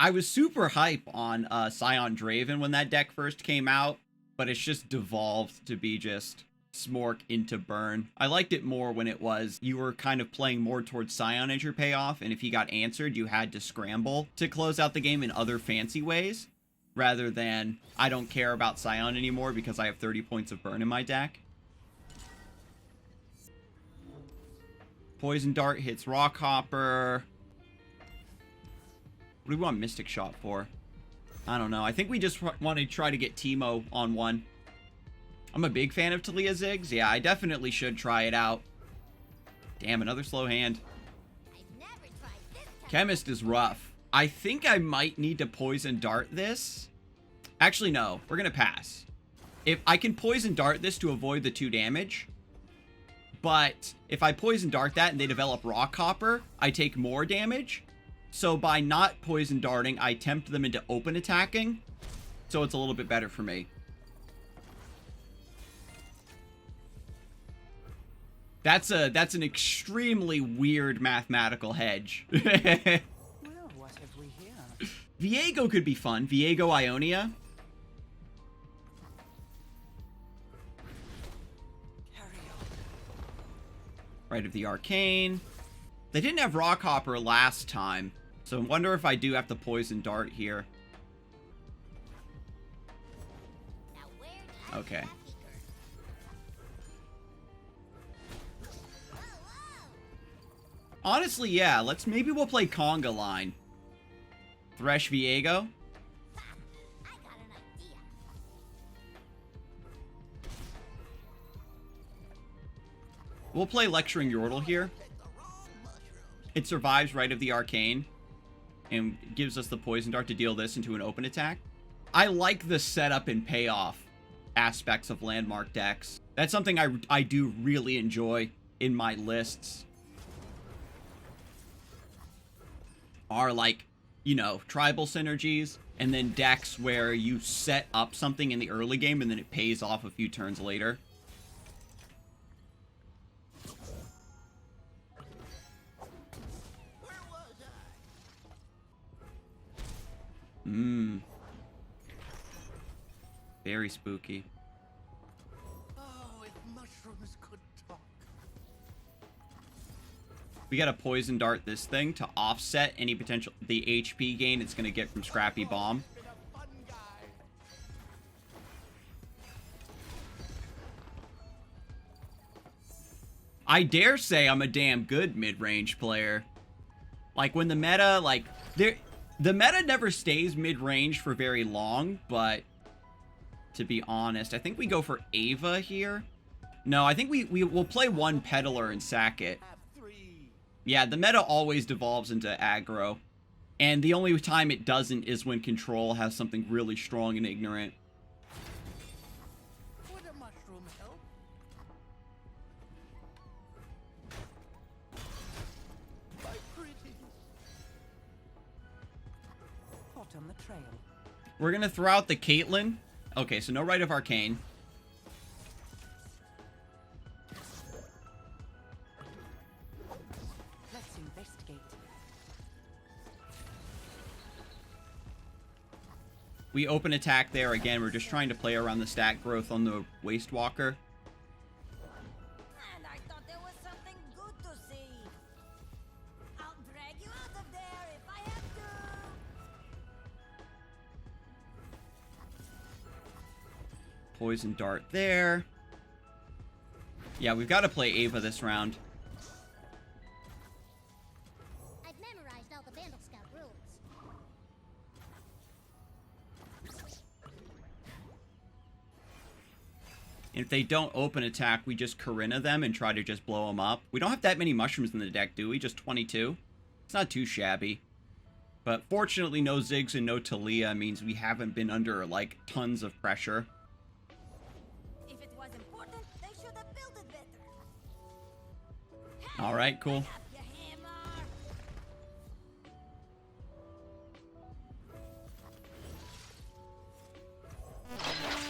I was super hype on Scion Draven when that deck first came out, but it's just devolved to be just Smork into Burn. I liked it more when it was you were kind of playing more towards Scion as your payoff, and if he got answered, you had to scramble to close out the game in other fancy ways, rather than I don't care about Scion anymore because I have 30 points of Burn in my deck. Poison Dart hits Rockhopper. What do we want Mystic Shot for? I don't know. I think we just want to try to get Teemo on one. I'm a big fan of Talia Ziggs. Yeah, I definitely should try it out. Damn, another slow hand. Chemist is rough. I think I might need to Poison Dart this. Actually, no. We're going to pass. If I can Poison Dart this to avoid the 2 damage. But if I Poison Dart that and they develop Rockhopper, I take more damage. So by not Poison Darting, I tempt them into open attacking. So it's a little bit better for me. That's an extremely weird mathematical hedge. Well, what have we here? Viego could be fun. Viego Ionia. Right of the Arcane. They didn't have Rockhopper last time, so I wonder if I do have to Poison Dart here. Okay. Honestly, yeah, maybe we'll play Conga Line. Thresh Viego. We'll play Lecturing Yordle here. It survives right of the Arcane and gives us the Poison Dart to deal this into an open attack. I like the setup and payoff aspects of Landmark decks. That's something I do really enjoy in my lists. Are like, you know, tribal synergies and then decks where you set up something in the early game and then it pays off a few turns later. Very spooky. Oh, if mushrooms could talk. We gotta Poison Dart this thing to offset any potential the HP gain it's gonna get from Scrappy Bomb. I dare say I'm a damn good mid-range player. Like when the meta, like the meta never stays mid-range for very long, but to be honest, I think we go for Ava here. No, I think we'll play one Peddler and sack it. Yeah, the meta always devolves into aggro. And the only time it doesn't is when Control has something really strong and ignorant. Would a mushroom help? My pretty. Hot on the trail. We're gonna throw out the CAITLYN. Okay, so no Rite of Arcane. Let's investigate. We open attack there again. We're just trying to play around the stat growth on the Waste Walker. And I thought there was something good to see. I'll drag you out of there if I have to. Poison Dart there. Yeah, we've got to play Ava this round. I've memorized all the Vandal Scout rules. If they don't open attack, we just Corinna them and try to just blow them up. We don't have that many mushrooms in the deck, do we? Just 22? It's not too shabby. But fortunately, no Ziggs and no Talia means we haven't been under, like, tons of pressure. If it was important, they should have built it better. Alright, cool. Up, you hammer.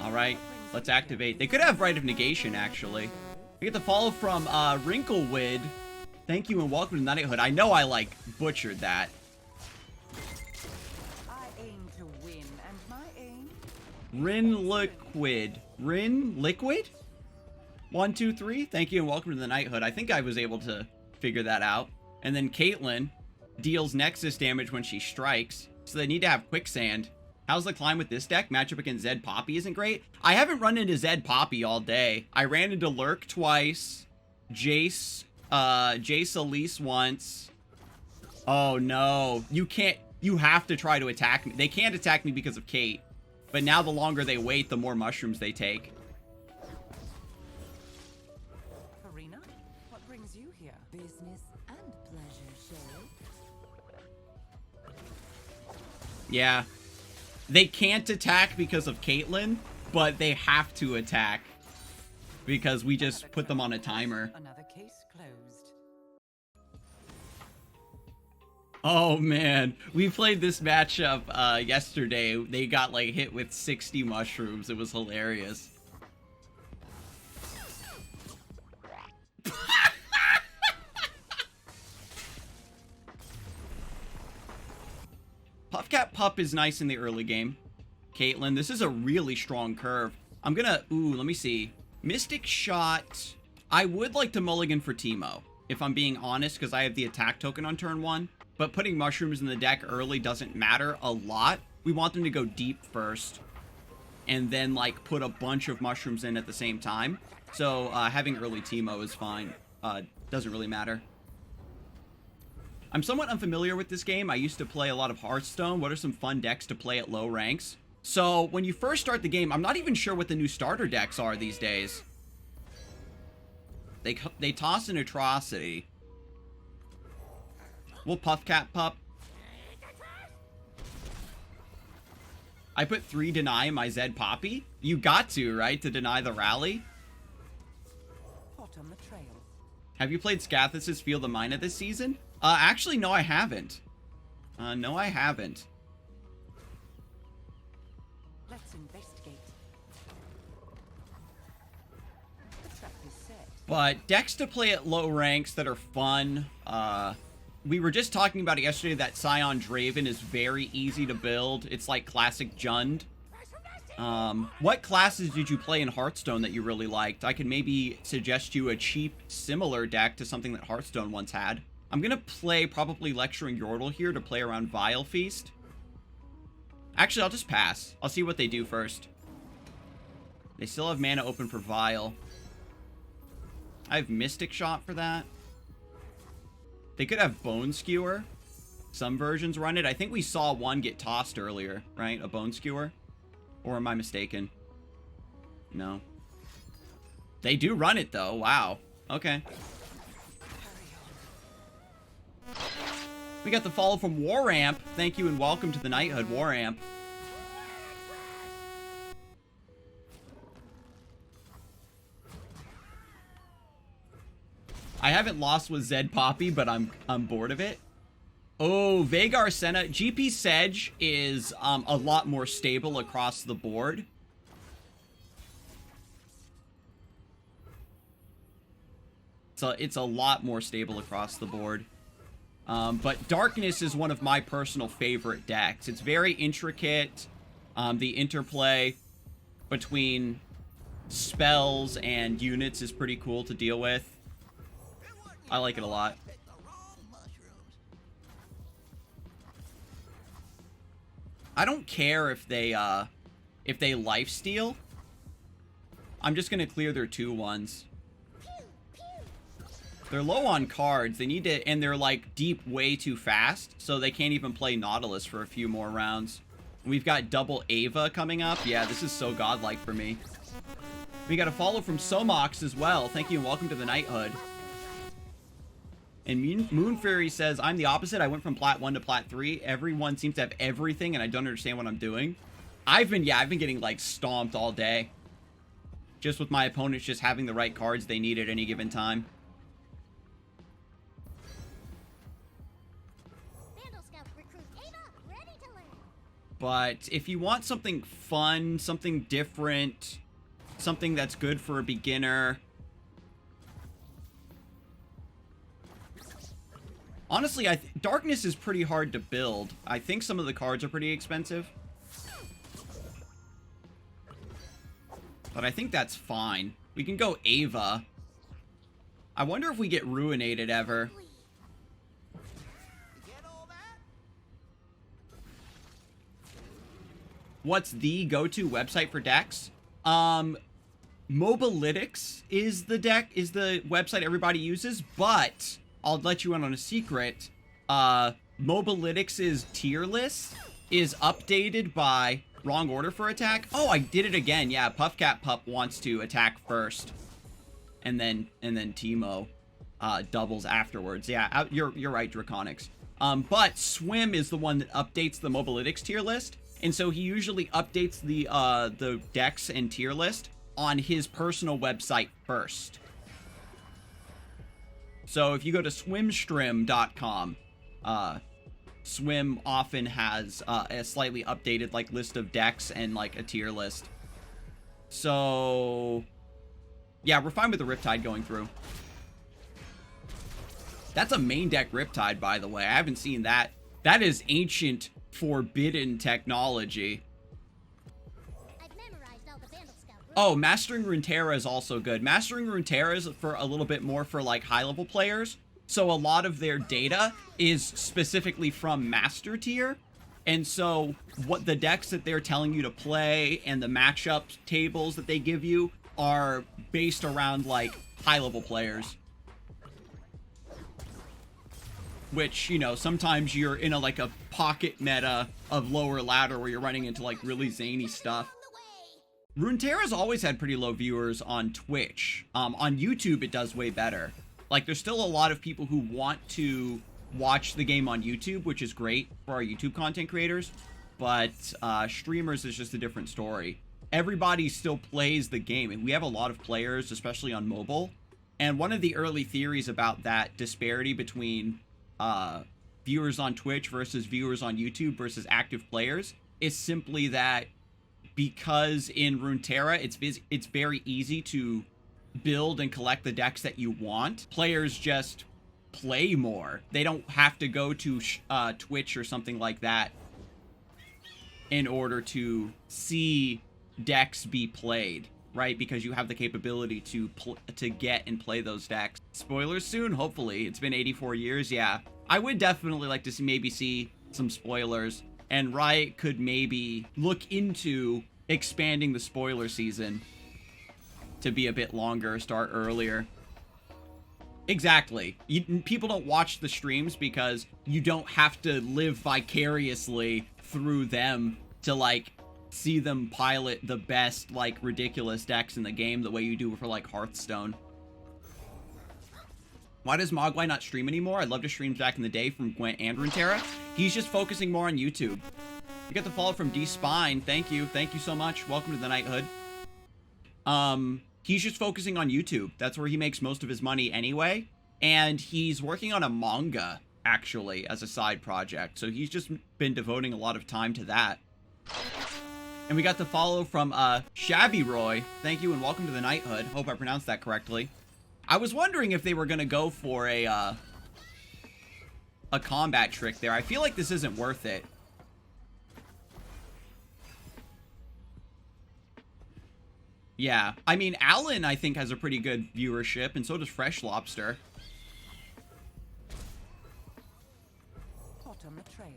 Alright, let's activate. They could have Rite of Negation, actually. We get the follow from Wrinklewood. Thank you and welcome to Knighthood. I know I, like, butchered that. Rin Liquid. Rin Liquid? 1, 2, 3. Thank you and welcome to the Knighthood. I think I was able to figure that out. And then CAITLYN deals Nexus damage when she strikes. So they need to have Quicksand. How's the climb with this deck? Matchup against Zed Poppy isn't great. I haven't run into Zed Poppy all day. I ran into Lurk twice. Jace Elise once. Oh no. You have to try to attack me. They can't attack me because of Cait. But now the longer they wait, the more mushrooms they take. Karina, what brings you here? Business and pleasure, Shay. Yeah. They can't attack because of CAITLYN, but they have to attack because we just put them on a timer. Another case closed. Oh man, we played this matchup yesterday. They got like hit with 60 mushrooms. It was hilarious. Puffcat Pup is nice in the early game. CAITLYN, this is a really strong curve. I'm gonna, let me see. Mystic Shot. I would like to mulligan for Teemo, if I'm being honest, because I have the attack token on turn 1. But putting mushrooms in the deck early doesn't matter a lot. We want them to go deep first, and then like put a bunch of mushrooms in at the same time. So having early Teemo is fine. Doesn't really matter. I'm somewhat unfamiliar with this game. I used to play a lot of Hearthstone. What are some fun decks to play at low ranks? So when you first start the game, I'm not even sure what the new starter decks are these days. They toss an Atrocity. We'll Puffcat Pup. I put 3 deny in my Zed Poppy. You got to, right? To deny the rally. Hot on the trail. Have you played Scathis' Feel the Mina this season? Actually, no, I haven't. No, I haven't. Let's investigate. The trap is set. But decks to play at low ranks that are fun. We were just talking about it yesterday that Scion Draven is very easy to build. It's like classic Jund. What classes did you play in Hearthstone that you really liked? I could maybe suggest you a cheap, similar deck to something that Hearthstone once had. I'm gonna play probably Lecturing Yordle here to play around Vile Feast. Actually, I'll just pass. I'll see what they do first. They still have mana open for Vile. I have Mystic Shot for that. They could have Bone Skewer. Some versions run it. I think we saw one get tossed earlier, right? A Bone Skewer? Or am I mistaken? No. They do run it, though. Wow. Okay. We got the follow from Waramp. Thank you and welcome to the Knighthood, Waramp. I haven't lost with Zed Poppy, but I'm bored of it. Oh, Vagar Senna. GP Sedge is a lot more stable across the board. So it's a lot more stable across the board. But Darkness is one of my personal favorite decks. It's very intricate. The interplay between spells and units is pretty cool to deal with. I like it a lot. I don't care if they lifesteal. I'm just gonna clear their 2/1s. They're low on cards. They need to, and they're like deep way too fast, so they can't even play Nautilus for a few more rounds. We've got double Ava coming up. Yeah, this is so godlike for me. We got a follow from Somox as well. Thank you and welcome to the Knighthood. And Moon Fairy says, I'm the opposite. I went from Plat 1 to Plat 3. Everyone seems to have everything, and I don't understand what I'm doing. I've been getting, like, stomped all day. Just with my opponents just having the right cards they need at any given time. But if you want something fun, something different, something that's good for a beginner... Honestly, Darkness is pretty hard to build. I think some of the cards are pretty expensive. But I think that's fine. We can go Ava. I wonder if we get Ruinated ever. What's the go-to website for decks? Mobalytics is the website everybody uses, but I'll let you in on a secret. Mobalytics' tier list is updated by wrong order for attack. Oh, I did it again. Yeah, Puffcat Pup wants to attack first, and then Teemo doubles afterwards. Yeah, you're right, Draconics. But Swim is the one that updates the Mobalytics tier list, and so he usually updates the decks and tier list on his personal website first. So if you go to swimstream.com, Swim often has a slightly updated like list of decks and like a tier list. So yeah, we're fine with the Riptide going through. That's a main deck Riptide, by the way. I haven't seen that. That is ancient, forbidden technology. Oh, Mastering Runeterra is also good. Mastering Runeterra is for a little bit more for like high-level players. So a lot of their data is specifically from Master Tier. And so what the decks that they're telling you to play and the matchup tables that they give you are based around like high-level players. Which, you know, sometimes you're in like a pocket meta of lower ladder where you're running into like really zany stuff. Runeterra's always had pretty low viewers on Twitch. On YouTube, it does way better. Like, there's still a lot of people who want to watch the game on YouTube, which is great for our YouTube content creators. But streamers is just a different story. Everybody still plays the game, and we have a lot of players, especially on mobile. And one of the early theories about that disparity between viewers on Twitch versus viewers on YouTube versus active players is simply that because in Runeterra, it's very easy to build and collect the decks that you want. Players just play more. They don't have to go to Twitch or something like that in order to see decks be played, right? Because you have the capability to get and play those decks. Spoilers soon, hopefully. It's been 84 years, yeah. I would definitely like to maybe see some spoilers, and Riot could maybe look into expanding the spoiler season to be a bit longer, start earlier. Exactly. People don't watch the streams because you don't have to live vicariously through them to, like, see them pilot the best, like, ridiculous decks in the game the way you do for, like, Hearthstone. Why does Mogwai not stream anymore? I'd love to stream back in the day from Gwent and Runeterra. He's just focusing more on YouTube. You get the follow from D-Spine. Thank you. Thank you so much. Welcome to the Knighthood. He's just focusing on YouTube. That's where he makes most of his money anyway. And he's working on a manga, actually, as a side project. So he's just been devoting a lot of time to that. And we got the follow from Shabby Roy. Thank you and welcome to the Knighthood. Hope I pronounced that correctly. I was wondering if they were going to go for a combat trick there. I feel like this isn't worth it. Yeah, I mean, Alan, I think, has a pretty good viewership, and so does Fresh Lobster. Hot on the trail.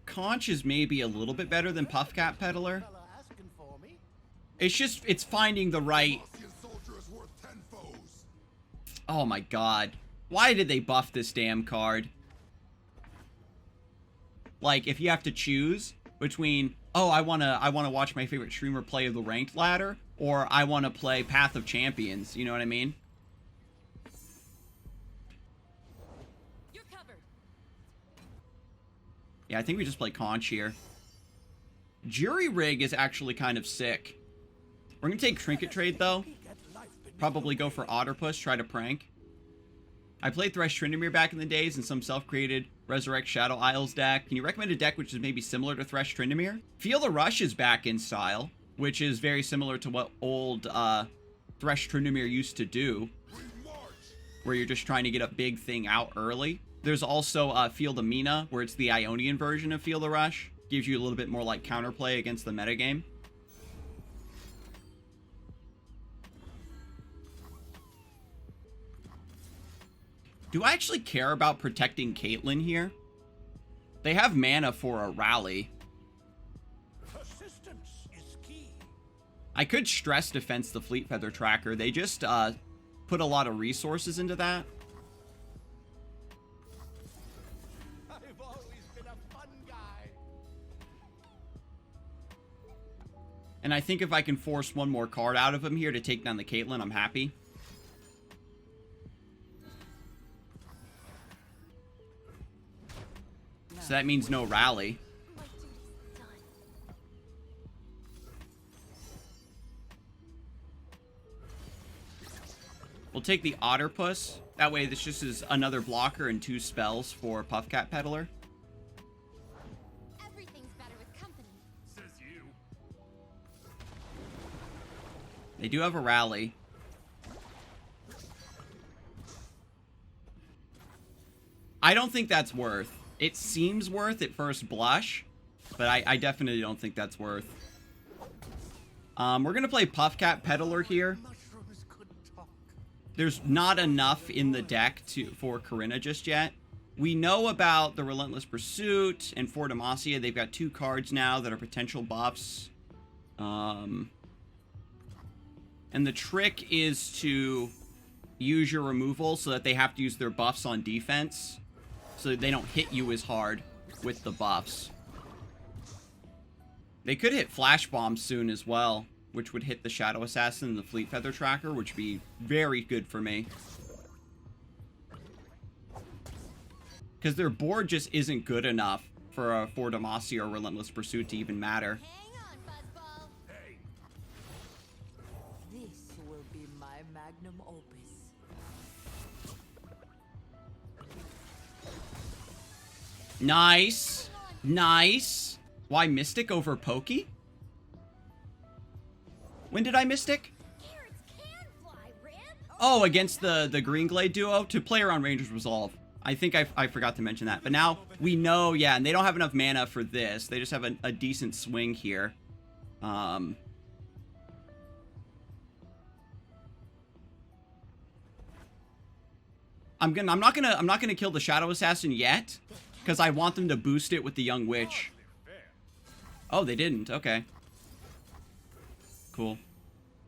Conch is maybe a little bit better than Puffcat Peddler. It's finding the right... Oh my god. Why did they buff this damn card? Like, if you have to choose between, oh, I wanna watch my favorite streamer play the ranked ladder, or I wanna play Path of Champions, you know what I mean? You're covered. Yeah, I think we just play Conch here. Jury Rig is actually kind of sick. We're gonna take Trinket Trade, though. Probably go for Otterpuss, try to prank. I played Thresh Tryndamere back in the days and some self-created Resurrect Shadow Isles deck. Can you recommend a deck which is maybe similar to Thresh Tryndamere? Feel the Rush is back in style, which is very similar to what old Thresh Tryndamere used to do, where you're just trying to get a big thing out early. There's also Feel the Mina, where it's the Ionian version of Feel the Rush. Gives you a little bit more like counterplay against the metagame. Do I actually care about protecting CAITLYN here? They have mana for a rally. Persistence is key. I could stress defense the Fleet Feather Tracker. They just put a lot of resources into that. I've always been a fun guy. And I think if I can force one more card out of him here to take down the CAITLYN, I'm happy. So that means no rally. My duty's done. We'll take the Otterpuss. That way this just is another blocker and 2 spells for Puffcat Peddler. Everything's better with company. Says you. They do have a rally. I don't think that's worth. It seems worth at first blush, but I definitely don't think that's worth. We're going to play Puffcat Peddler here. Mushrooms could talk. There's not enough in the deck for Corinna just yet. We know about the Relentless Pursuit and for Demacia. They've got 2 cards now that are potential buffs. And the trick is to use your removal so that they have to use their buffs on defense, so they don't hit you as hard with the buffs. They could hit Flash Bomb soon as well, which would hit the Shadow Assassin and the Fleet Feather Tracker, which would be very good for me. Because their board just isn't good enough for a For Demacia or Relentless Pursuit to even matter. Hang on, Fuzzball. Hey, This will be my magnum opus. Nice. Nice. Why Mystic over Pokey? When did I Mystic? Carrots can fly, Rib. Oh, against the Green Glade duo to play around Ranger's Resolve. I think I forgot to mention that. But now we know, yeah, and they don't have enough mana for this. They just have a decent swing here. I'm not gonna kill the Shadow Assassin yet, because I want them to boost it with the Young Witch. Oh, they didn't. Okay. Cool.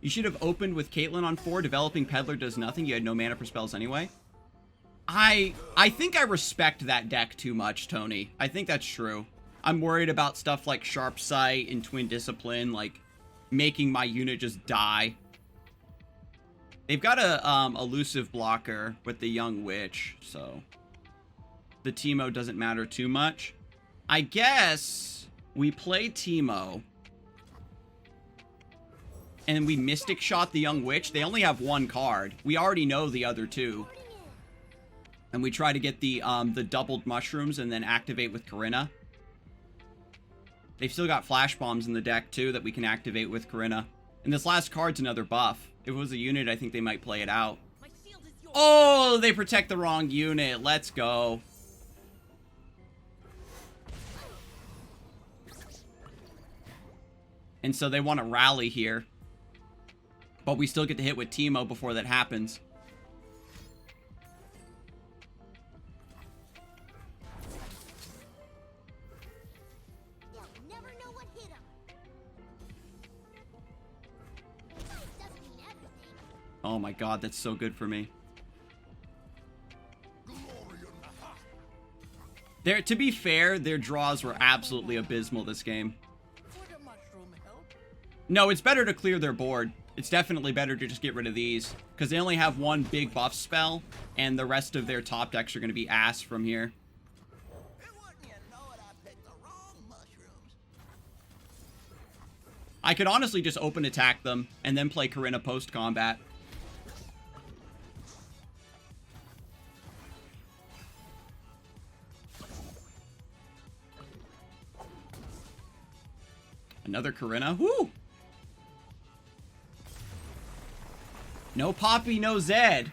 You should have opened with CAITLYN on 4. Developing Peddler does nothing. You had no mana for spells anyway. I think I respect that deck too much, Tony. I think that's true. I'm worried about stuff like Sharp Sight and Twin Discipline, like, making my unit just die. They've got a elusive blocker with the Young Witch, so the Teemo doesn't matter too much. I guess we play Teemo, and we Mystic Shot the Young Witch. They only have 1 card. We already know the other 2. And we try to get the doubled mushrooms and then activate with Corinna. They've still got Flash Bombs in the deck, too, that we can activate with Corinna. And this last card's another buff. If it was a unit, I think they might play it out. My shield is yours. Oh, they protect the wrong unit. Let's go. And so they want to rally here. But we still get to hit with Teemo before that happens. You'll never know what hit him. Doesn't mean everything. Oh my god, that's so good for me. To be fair, their draws were absolutely abysmal this game. would a mushroom help? No, it's better to clear their board. It's definitely better to just get rid of these, because they only have 1 big buff spell, and the rest of their top decks are going to be ass from here. And wouldn't you know it, I picked the wrong mushrooms. I could honestly just open attack them, and then play Corinna post-combat. Another Corinna. Woo! No Poppy, no Zed.